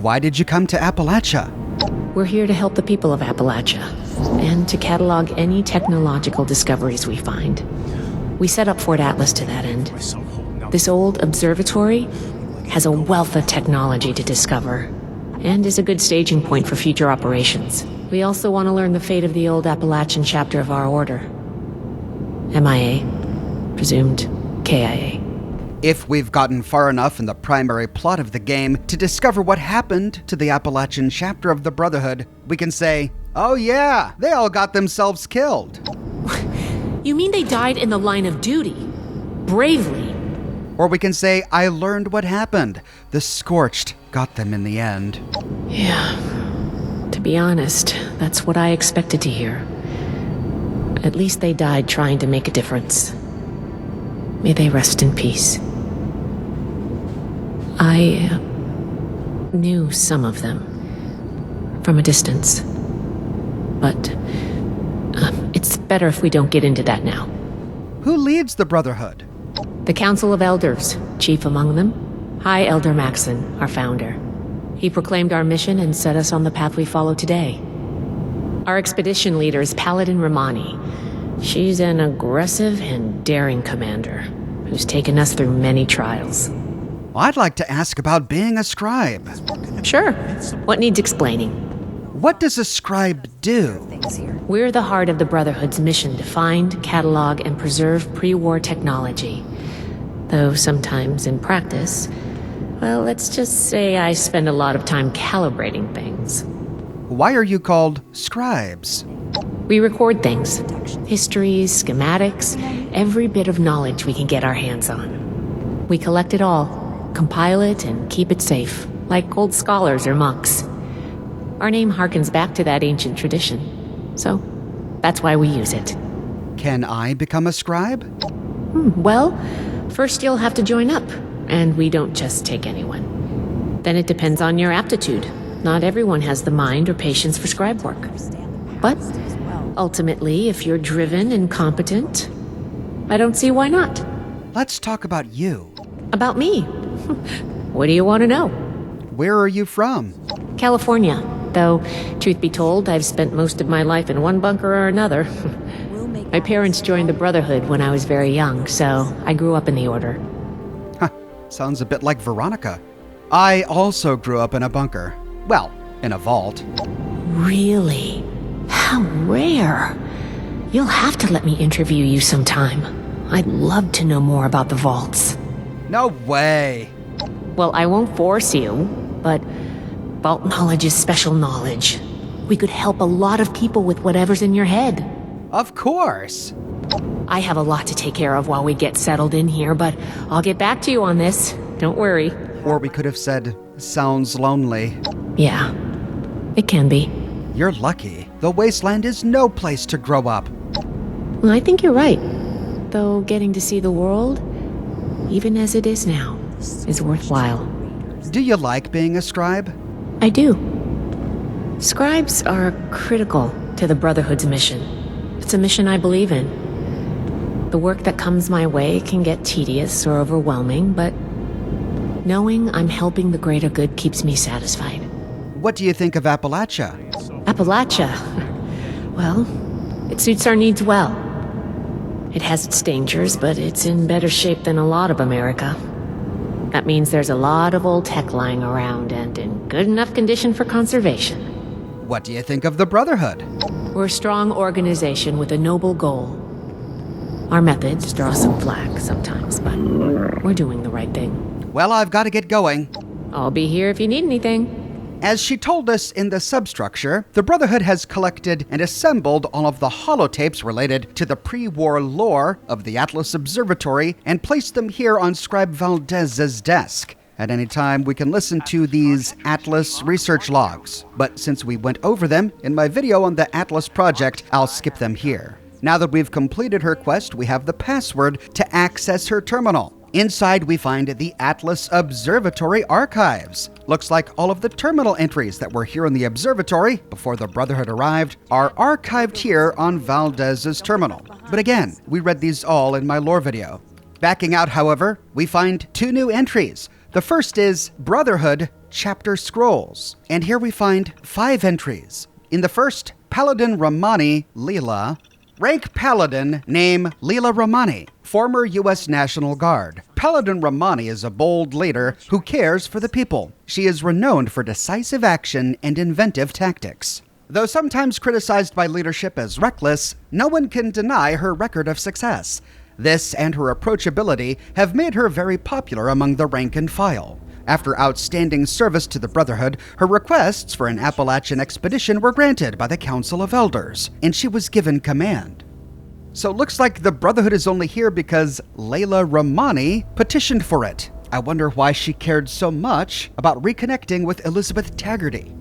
Why did you come to Appalachia? We're here to help the people of Appalachia, and to catalog any technological discoveries we find. We set up Fort Atlas to that end. This old observatory has a wealth of technology to discover, and is a good staging point for future operations. We also want to learn the fate of the old Appalachian chapter of our order. MIA, presumed KIA. If we've gotten far enough in the primary plot of the game to discover what happened to the Appalachian chapter of the Brotherhood, we can say, oh yeah, they all got themselves killed. You mean they died in the line of duty? Bravely? Or we can say, I learned what happened. The Scorched got them in the end. Yeah. To be honest, that's what I expected to hear. At least they died trying to make a difference. May they rest in peace. I knew some of them from a distance. But it's better if we don't get into that now. Who leads the Brotherhood? The Council of Elders, chief among them, High Elder Maxon, our founder. He proclaimed our mission and set us on the path we follow today. Our expedition leader is Paladin Romani. She's an aggressive and daring commander who's taken us through many trials. I'd like to ask about being a scribe. Sure. What needs explaining? What does a scribe do? We're the heart of the Brotherhood's mission to find, catalog, and preserve pre-war technology. Though sometimes in practice, well, let's just say I spend a lot of time calibrating things. Why are you called scribes? We record things. Histories, schematics, every bit of knowledge we can get our hands on. We collect it all, compile it, and keep it safe, like old scholars or monks. Our name harkens back to that ancient tradition. So, that's why we use it. Can I become a scribe? Well, first you'll have to join up, and we don't just take anyone. Then it depends on your aptitude. Not everyone has the mind or patience for scribe work. But, ultimately, if you're driven and competent, I don't see why not. Let's talk about you. About me? What do you want to know? Where are you from? California. Though, truth be told, I've spent most of my life in one bunker or another. My parents joined the Brotherhood when I was very young, so I grew up in the Order. Sounds a bit like Veronica. I also grew up in a bunker. Well, in a vault. Really? How rare. You'll have to let me interview you sometime. I'd love to know more about the vaults. No way. Well, I won't force you, but vault knowledge is special knowledge. We could help a lot of people with whatever's in your head. Of course. I have a lot to take care of while we get settled in here, but I'll get back to you on this. Don't worry. Or we could have said, sounds lonely. Yeah, it can be. You're lucky. The wasteland is no place to grow up. Well, I think you're right. Though getting to see the world, even as it is now, is worthwhile. Do you like being a scribe? I do. Scribes are critical to the Brotherhood's mission. It's a mission I believe in. The work that comes my way can get tedious or overwhelming, but knowing I'm helping the greater good keeps me satisfied. What do you think of Appalachia? Appalachia? Well, it suits our needs well. It has its dangers, but it's in better shape than a lot of America. That means there's a lot of old tech lying around and in good enough condition for conservation. What do you think of the Brotherhood? We're a strong organization with a noble goal. Our methods draw some flack sometimes, but we're doing the right thing. Well, I've got to get going. I'll be here if you need anything. As she told us in the Substructure, the Brotherhood has collected and assembled all of the holotapes related to the pre-war lore of the Atles Observatory and placed them here on Scribe Valdez's desk. At any time, we can listen to these Atlas research logs, but since we went over them in my video on the Atlas project, I'll skip them here. Now that we've completed her quest, we have the password to access her terminal. Inside, we find the Atlas Observatory archives. Looks like all of the terminal entries that were here in the observatory before the Brotherhood arrived are archived here on Valdez's terminal. But again, we read these all in my lore video. Backing out, however, we find two new entries. The first is Brotherhood Chapter Scrolls. And here we find 5 entries. In the first, Paladin Romani, Leela. Rank Paladin, name Leela Romani, former U.S. National Guard. Paladin Romani is a bold leader who cares for the people. She is renowned for decisive action and inventive tactics. Though sometimes criticized by leadership as reckless, no one can deny her record of success. This and her approachability have made her very popular among the rank and file. After outstanding service to the Brotherhood, her requests for an Appalachian expedition were granted by the Council of Elders, and she was given command. So it looks like the Brotherhood is only here because Leela Romani petitioned for it. I wonder why she cared so much about reconnecting with Elizabeth Taggarty.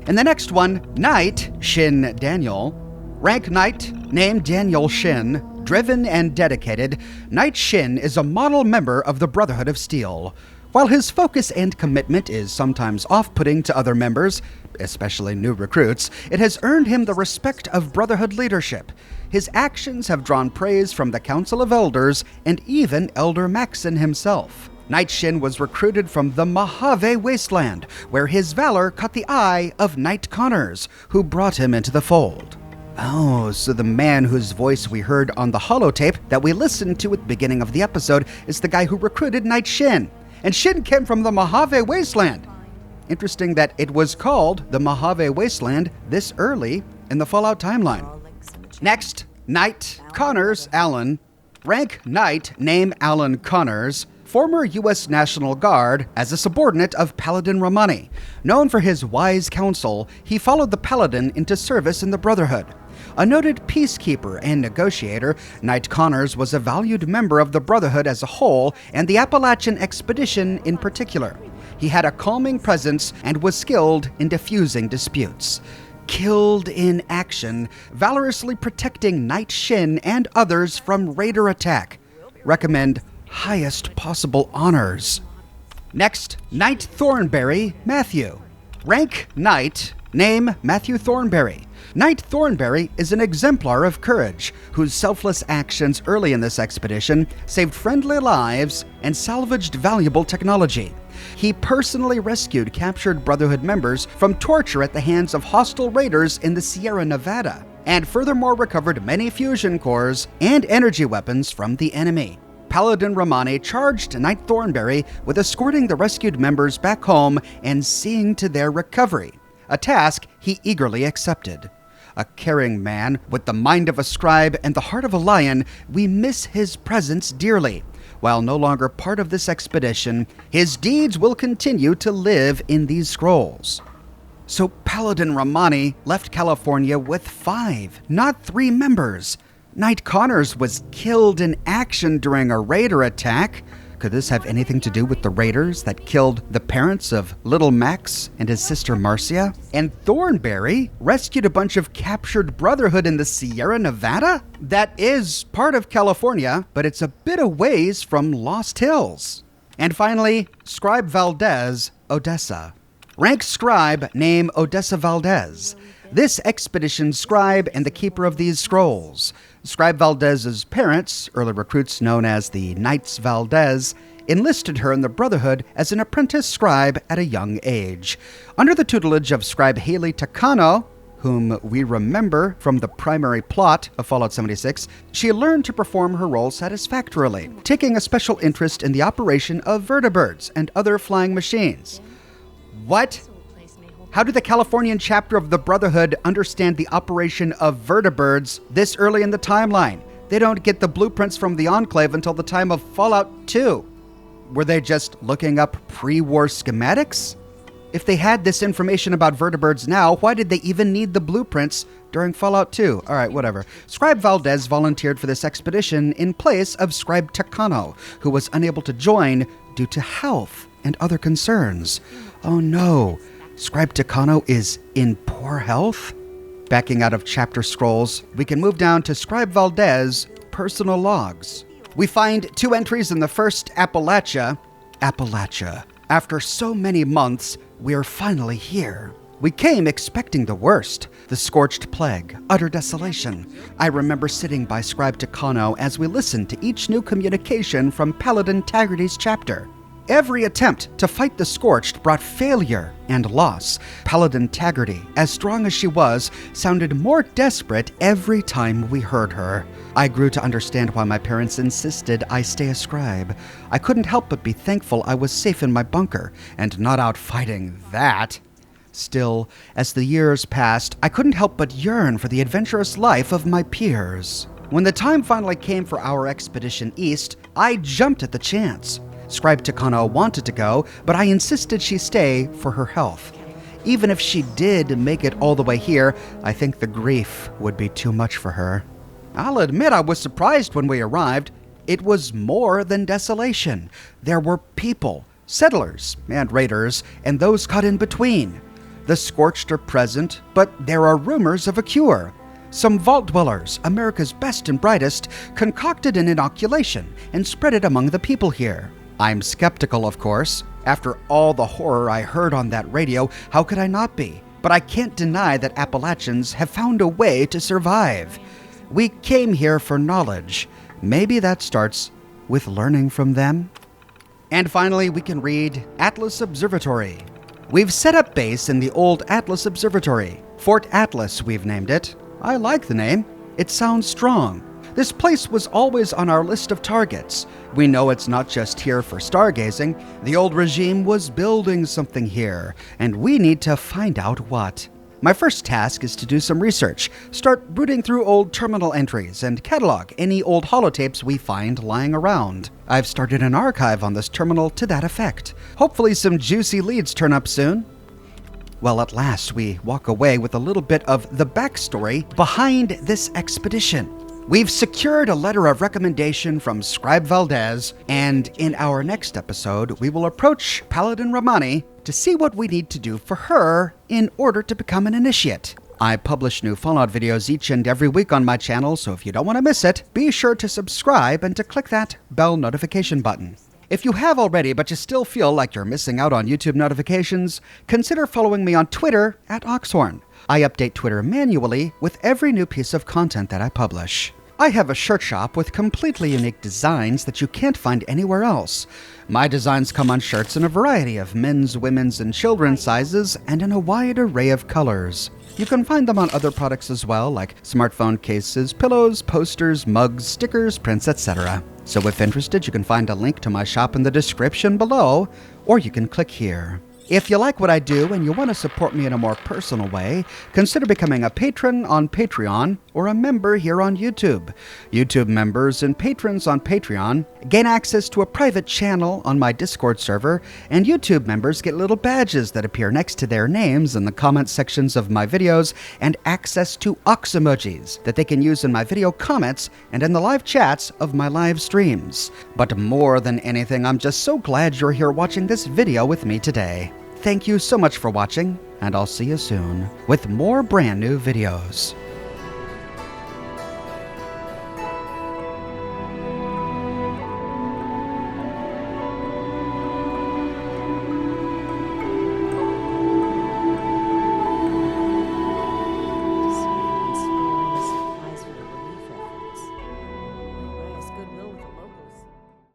And the next one, Knight Shin Daniel. Rank Knight, name Daniel Shin. Driven and dedicated, Knight Shin is a model member of the Brotherhood of Steel. While his focus and commitment is sometimes off-putting to other members, especially new recruits, it has earned him the respect of Brotherhood leadership. His actions have drawn praise from the Council of Elders and even Elder Maxon himself. Knight Shin was recruited from the Mojave Wasteland, where his valor caught the eye of Knight Connors, who brought him into the fold. Oh, so the man whose voice we heard on the holotape that we listened to at the beginning of the episode is the guy who recruited Knight Shin. And Shin came from the Mojave Wasteland. Interesting that it was called the Mojave Wasteland this early in the Fallout timeline. Next, Knight Connors Allen. Rank Knight, name Alan Connors. Former U.S. National Guard as a subordinate of Paladin Romani. Known for his wise counsel, he followed the Paladin into service in the Brotherhood. A noted peacekeeper and negotiator, Knight Connors was a valued member of the Brotherhood as a whole and the Appalachian expedition in particular. He had a calming presence and was skilled in diffusing disputes. Killed in action, valorously protecting Knight Shin and others from raider attack. Recommend highest possible honors. Next, Knight Thornberry, Matthew. Rank Knight, name Matthew Thornberry. Knight Thornberry is an exemplar of courage, whose selfless actions early in this expedition saved friendly lives and salvaged valuable technology. He personally rescued captured Brotherhood members from torture at the hands of hostile raiders in the Sierra Nevada, and furthermore recovered many fusion cores and energy weapons from the enemy. Paladin Romani charged Knight Thornberry with escorting the rescued members back home and seeing to their recovery, a task he eagerly accepted. A caring man with the mind of a scribe and the heart of a lion, we miss his presence dearly. While no longer part of this expedition, his deeds will continue to live in these scrolls. So Paladin Romani left California with 5, not 3 members. Knight Connors was killed in action during a raider attack. Could this have anything to do with the raiders that killed the parents of little Max and his sister Marcia? And Thornberry rescued a bunch of captured Brotherhood in the Sierra Nevada? That is part of California, but it's a bit a ways from Lost Hills. And finally, Scribe Valdez, Odessa. Rank Scribe, name Odessa Valdez. This expedition's scribe and the keeper of these scrolls. Scribe Valdez's parents, early recruits known as the Knights Valdez, enlisted her in the Brotherhood as an apprentice scribe at a young age. Under the tutelage of Scribe Haley Takano, whom we remember from the primary plot of Fallout 76, she learned to perform her role satisfactorily, taking a special interest in the operation of vertibirds and other flying machines. What? How did the Californian chapter of the Brotherhood understand the operation of vertibirds this early in the timeline? They don't get the blueprints from the Enclave until the time of Fallout 2. Were they just looking up pre-war schematics? If they had this information about vertibirds now, why did they even need the blueprints during Fallout 2? Alright, whatever. Scribe Valdez volunteered for this expedition in place of Scribe Takano, who was unable to join due to health and other concerns. Oh no. Scribe Takano is in poor health? Backing out of chapter scrolls, we can move down to Scribe Valdez personal logs. We find 2 entries in the first Appalachia. After so many months, we're finally here. We came expecting the worst, the scorched plague, utter desolation. I remember sitting by Scribe Takano as we listened to each new communication from Paladin Taggarty's chapter. Every attempt to fight the Scorched brought failure and loss. Paladin Taggarty, as strong as she was, sounded more desperate every time we heard her. I grew to understand why my parents insisted I stay a scribe. I couldn't help but be thankful I was safe in my bunker and not out fighting that. Still, as the years passed, I couldn't help but yearn for the adventurous life of my peers. When the time finally came for our expedition east, I jumped at the chance. Scribe Takano wanted to go, but I insisted she stay for her health. Even if she did make it all the way here, I think the grief would be too much for her. I'll admit I was surprised when we arrived. It was more than desolation. There were people, settlers and raiders, and those caught in between. The Scorched are present, but there are rumors of a cure. Some vault dwellers, America's best and brightest, concocted an inoculation and spread it among the people here. I'm skeptical, of course. After all the horror I heard on that radio, how could I not be? But I can't deny that Appalachians have found a way to survive. We came here for knowledge. Maybe that starts with learning from them. And finally, we can read Atles Observatory. We've set up base in the old Atles Observatory. Fort Atlas, we've named it. I like the name. It sounds strong. This place was always on our list of targets. We know it's not just here for stargazing. The old regime was building something here, and we need to find out what. My first task is to do some research, start rooting through old terminal entries, and catalog any old holotapes we find lying around. I've started an archive on this terminal to that effect. Hopefully some juicy leads turn up soon. Well, at last we walk away with a little bit of the backstory behind this expedition. We've secured a letter of recommendation from Scribe Valdez, and in our next episode, we will approach Paladin Romani to see what we need to do for her in order to become an initiate. I publish new Fallout videos each and every week on my channel, so if you don't want to miss it, be sure to subscribe and to click that bell notification button. If you have already, but you still feel like you're missing out on YouTube notifications, consider following me on Twitter at Oxhorn. I update Twitter manually with every new piece of content that I publish. I have a shirt shop with completely unique designs that you can't find anywhere else. My designs come on shirts in a variety of men's, women's, and children's sizes and in a wide array of colors. You can find them on other products as well, like smartphone cases, pillows, posters, mugs, stickers, prints, etc. So if interested, you can find a link to my shop in the description below, or you can click here. If you like what I do and you want to support me in a more personal way, consider becoming a patron on Patreon or a member here on YouTube. YouTube members and patrons on Patreon gain access to a private channel on my Discord server, and YouTube members get little badges that appear next to their names in the comment sections of my videos, and access to Ox emojis that they can use in my video comments and in the live chats of my live streams. But more than anything, I'm just so glad you're here watching this video with me today. Thank you so much for watching, and I'll see you soon with more brand new videos.